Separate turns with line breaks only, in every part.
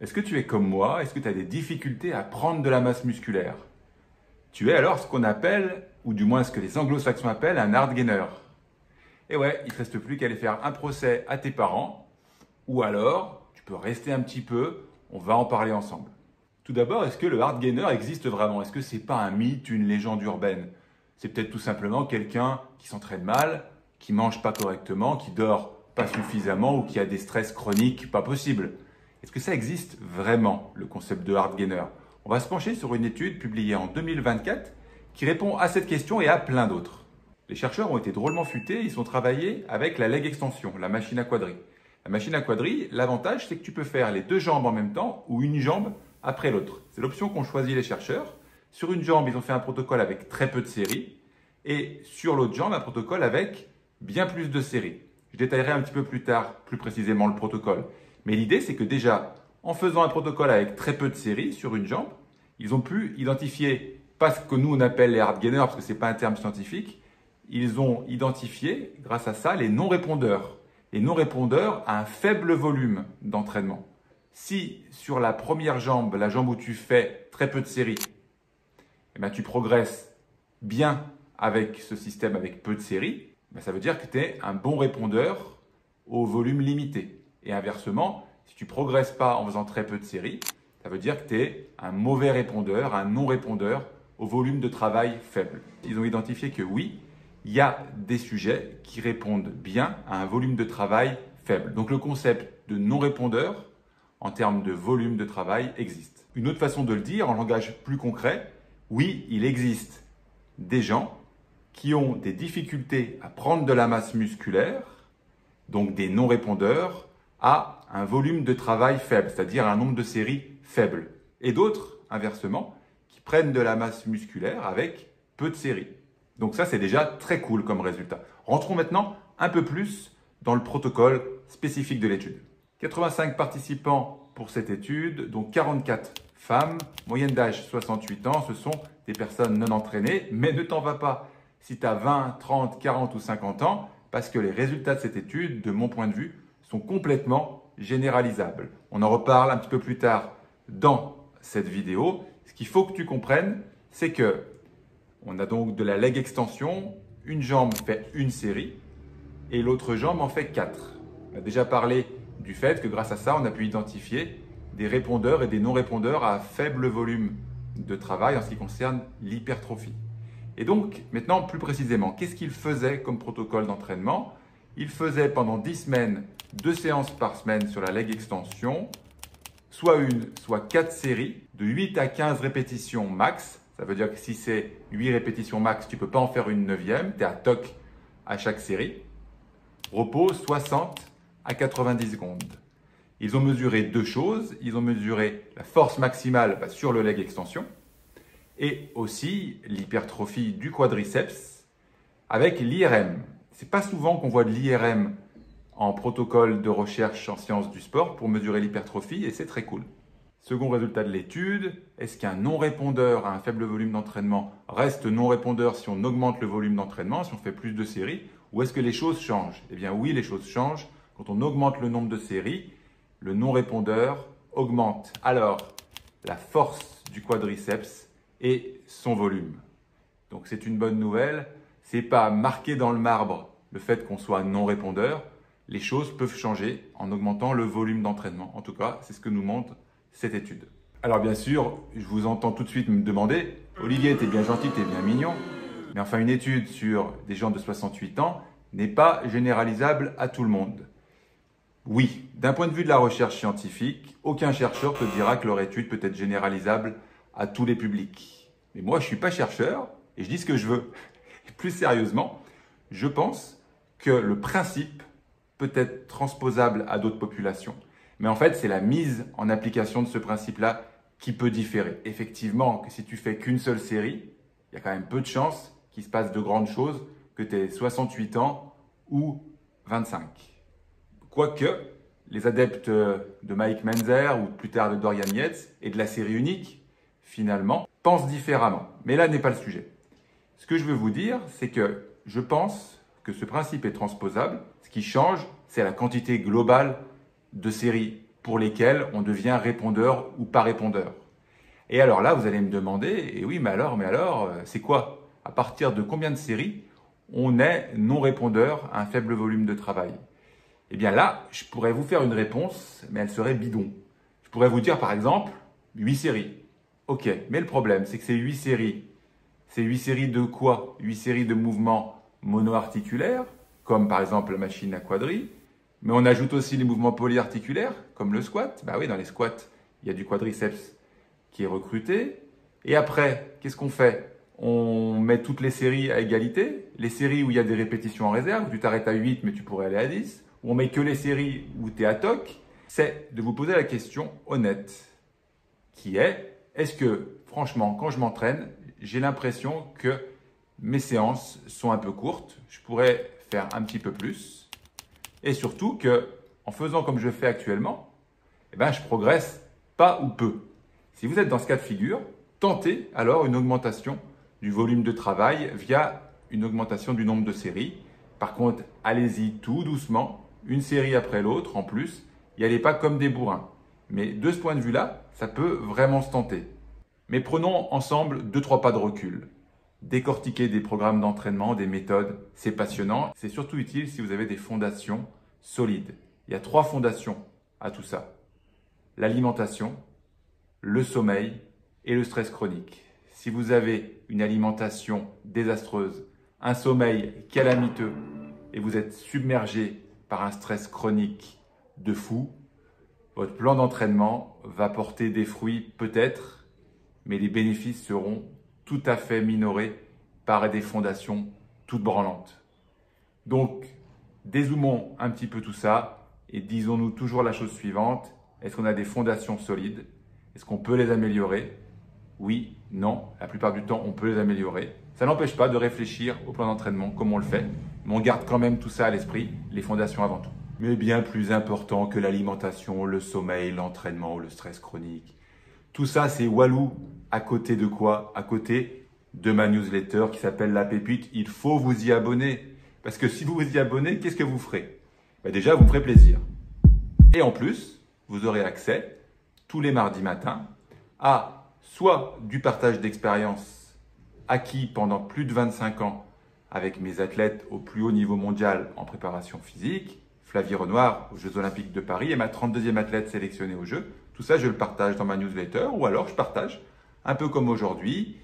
Est-ce que tu es comme moi? Est-ce que tu as des difficultés à prendre de la masse musculaire? Tu es alors ce qu'on appelle, ou du moins ce que les anglo-saxons appellent, un hard gainer. Et ouais, il ne te reste plus qu'à aller faire un procès à tes parents, ou alors tu peux rester un petit peu, on va en parler ensemble. Tout d'abord, est-ce que le hard gainer existe vraiment? Est-ce que c'est pas un mythe, une légende urbaine? C'est peut-être tout simplement quelqu'un qui s'entraîne mal, qui mange pas correctement, qui dort pas suffisamment ou qui a des stress chroniques pas possibles. Est-ce que ça existe vraiment, le concept de hard gainer? On va se pencher sur une étude publiée en 2024 qui répond à cette question et à plein d'autres. Les chercheurs ont été drôlement futés, ils ont travaillé avec la leg extension, la machine à quadri. La machine à quadri, l'avantage c'est que tu peux faire les deux jambes en même temps ou une jambe après l'autre. C'est l'option qu'ont choisi les chercheurs. Sur une jambe, ils ont fait un protocole avec très peu de séries et sur l'autre jambe, un protocole avec bien plus de séries. Je détaillerai un petit peu plus tard, plus précisément le protocole. Mais l'idée, c'est que déjà, en faisant un protocole avec très peu de séries sur une jambe, ils ont pu identifier, pas ce que nous on appelle les hard gainers, parce que ce n'est pas un terme scientifique, ils ont identifié, grâce à ça, les non-répondeurs. Les non-répondeurs à un faible volume d'entraînement. Si sur la première jambe, la jambe où tu fais très peu de séries, eh bien, tu progresses bien avec ce système avec peu de séries, ben, ça veut dire que tu es un bon répondeur au volume limité. Et inversement, si tu ne progresses pas en faisant très peu de séries, ça veut dire que tu es un mauvais répondeur, un non-répondeur au volume de travail faible. Ils ont identifié que oui, il y a des sujets qui répondent bien à un volume de travail faible. Donc le concept de non-répondeur en termes de volume de travail existe. Une autre façon de le dire, en langage plus concret, oui, il existe des gens qui ont des difficultés à prendre de la masse musculaire, donc des non-répondeurs, à un volume de travail faible, c'est-à-dire un nombre de séries faible. Et d'autres, inversement, qui prennent de la masse musculaire avec peu de séries. Donc ça, c'est déjà très cool comme résultat. Rentrons maintenant un peu plus dans le protocole spécifique de l'étude. 85 participants pour cette étude, dont 44 femmes, moyenne d'âge 68 ans. Ce sont des personnes non entraînées, mais ne t'en va pas si tu as 20, 30, 40 ou 50 ans, parce que les résultats de cette étude, de mon point de vue, sont complètement généralisables. On en reparle un petit peu plus tard dans cette vidéo. Ce qu'il faut que tu comprennes, c'est que on a donc de la leg extension, une jambe fait une série et l'autre jambe en fait 4. On a déjà parlé du fait que grâce à ça, on a pu identifier des répondeurs et des non-répondeurs à faible volume de travail en ce qui concerne l'hypertrophie. Et donc, maintenant, plus précisément, qu'est-ce qu'il faisait comme protocole d'entraînement? Il faisait pendant 10 semaines, 2 séances par semaine sur la leg extension, soit une, soit 4 séries de 8 à 15 répétitions max. Ça veut dire que si c'est 8 répétitions max, tu ne peux pas en faire une 9e, tu es à toc à chaque série. Repos 60 à 90 secondes. Ils ont mesuré deux choses. Ils ont mesuré la force maximale sur le leg extension et aussi l'hypertrophie du quadriceps avec l'IRM. Ce n'est pas souvent qu'on voit de l'IRM en protocole de recherche en sciences du sport pour mesurer l'hypertrophie et c'est très cool. Second résultat de l'étude, est-ce qu'un non-répondeur à un faible volume d'entraînement reste non-répondeur si on augmente le volume d'entraînement, si on fait plus de séries, ou est-ce que les choses changent? Eh bien oui, les choses changent. Quand on augmente le nombre de séries, le non-répondeur augmente alors la force du quadriceps et son volume. Donc c'est une bonne nouvelle. Ce n'est pas marqué dans le marbre le fait qu'on soit non-répondeur. Les choses peuvent changer en augmentant le volume d'entraînement. En tout cas, c'est ce que nous montre cette étude. Alors bien sûr, je vous entends tout de suite me demander « Olivier, t'es bien gentil, t'es bien mignon, mais enfin une étude sur des gens de 68 ans n'est pas généralisable à tout le monde. » Oui, d'un point de vue de la recherche scientifique, aucun chercheur te dira que leur étude peut être généralisable à tous les publics. Mais moi, je ne suis pas chercheur et je dis ce que je veux. Et plus sérieusement, je pense que le principe peut être transposable à d'autres populations. Mais en fait, c'est la mise en application de ce principe-là qui peut différer. Effectivement, que si tu fais qu'une seule série, il y a quand même peu de chances qu'il se passe de grandes choses, que tu aies 68 ans ou 25. Quoique, les adeptes de Mike Menzer ou plus tard de Dorian Yates et de la série unique, finalement, pensent différemment. Mais là n'est pas le sujet. Ce que je veux vous dire, c'est que je pense que ce principe est transposable. Ce qui change, c'est la quantité globale de séries pour lesquels on devient répondeur ou pas répondeur. Et alors là, vous allez me demander, et oui, mais alors, c'est quoi? À partir de combien de séries on est non-répondeur à un faible volume de travail? Eh bien là, je pourrais vous faire une réponse, mais elle serait bidon. Je pourrais vous dire par exemple 8 séries. Ok, mais le problème, c'est que ces 8 séries, c'est 8 séries de quoi? 8 séries de mouvements monoarticulaires, comme par exemple la machine à quadri, mais on ajoute aussi les mouvements polyarticulaires, comme le squat. Bah oui, dans les squats, il y a du quadriceps qui est recruté. Et après, qu'est-ce qu'on fait? On met toutes les séries à égalité. Les séries où il y a des répétitions en réserve, où tu t'arrêtes à 8, mais tu pourrais aller à 10. Où on met que les séries où tu es à toc. C'est de vous poser la question honnête, qui est, est-ce que, franchement, quand je m'entraîne, j'ai l'impression que mes séances sont un peu courtes, je pourrais faire un petit peu plus, et surtout que, en faisant comme je fais actuellement, eh ben, je progresse pas ou peu. Si vous êtes dans ce cas de figure, tentez alors une augmentation du volume de travail via une augmentation du nombre de séries. Par contre, allez-y tout doucement, une série après l'autre en plus, n'y allez pas comme des bourrins. Mais de ce point de vue-là, ça peut vraiment se tenter. Mais prenons ensemble 2-3 pas de recul. Décortiquer des programmes d'entraînement, des méthodes, c'est passionnant. C'est surtout utile si vous avez des fondations solides. Il y a 3 fondations à tout ça. L'alimentation, le sommeil et le stress chronique. Si vous avez une alimentation désastreuse, un sommeil calamiteux et vous êtes submergé par un stress chronique de fou, votre plan d'entraînement va porter des fruits peut-être, mais les bénéfices seront tout à fait minorés par des fondations toutes branlantes. Donc, dézoomons un petit peu tout ça et disons-nous toujours la chose suivante. Est-ce qu'on a des fondations solides? Est-ce qu'on peut les améliorer? Oui, non. La plupart du temps, on peut les améliorer. Ça n'empêche pas de réfléchir au plan d'entraînement comme on le fait, mais on garde quand même tout ça à l'esprit, les fondations avant tout. Mais bien plus important que l'alimentation, le sommeil, l'entraînement, le stress chronique. Tout ça, c'est walou. À côté de quoi? À côté de ma newsletter qui s'appelle La Pépite. Il faut vous y abonner. Parce que si vous vous y abonnez, qu'est-ce que vous ferez? Déjà, vous me ferez plaisir. Et en plus, vous aurez accès tous les mardis matins à soit du partage d'expériences acquis pendant plus de 25 ans avec mes athlètes au plus haut niveau mondial en préparation physique, Flavie Renoir aux Jeux Olympiques de Paris et ma 32e athlète sélectionnée aux Jeux. Tout ça, je le partage dans ma newsletter ou alors je partage, un peu comme aujourd'hui,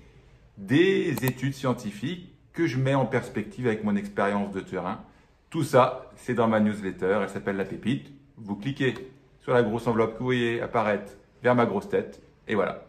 des études scientifiques que je mets en perspective avec mon expérience de terrain. Tout ça, c'est dans ma newsletter, elle s'appelle La Pépite. Vous cliquez sur la grosse enveloppe que vous voyez apparaître vers ma grosse tête et voilà.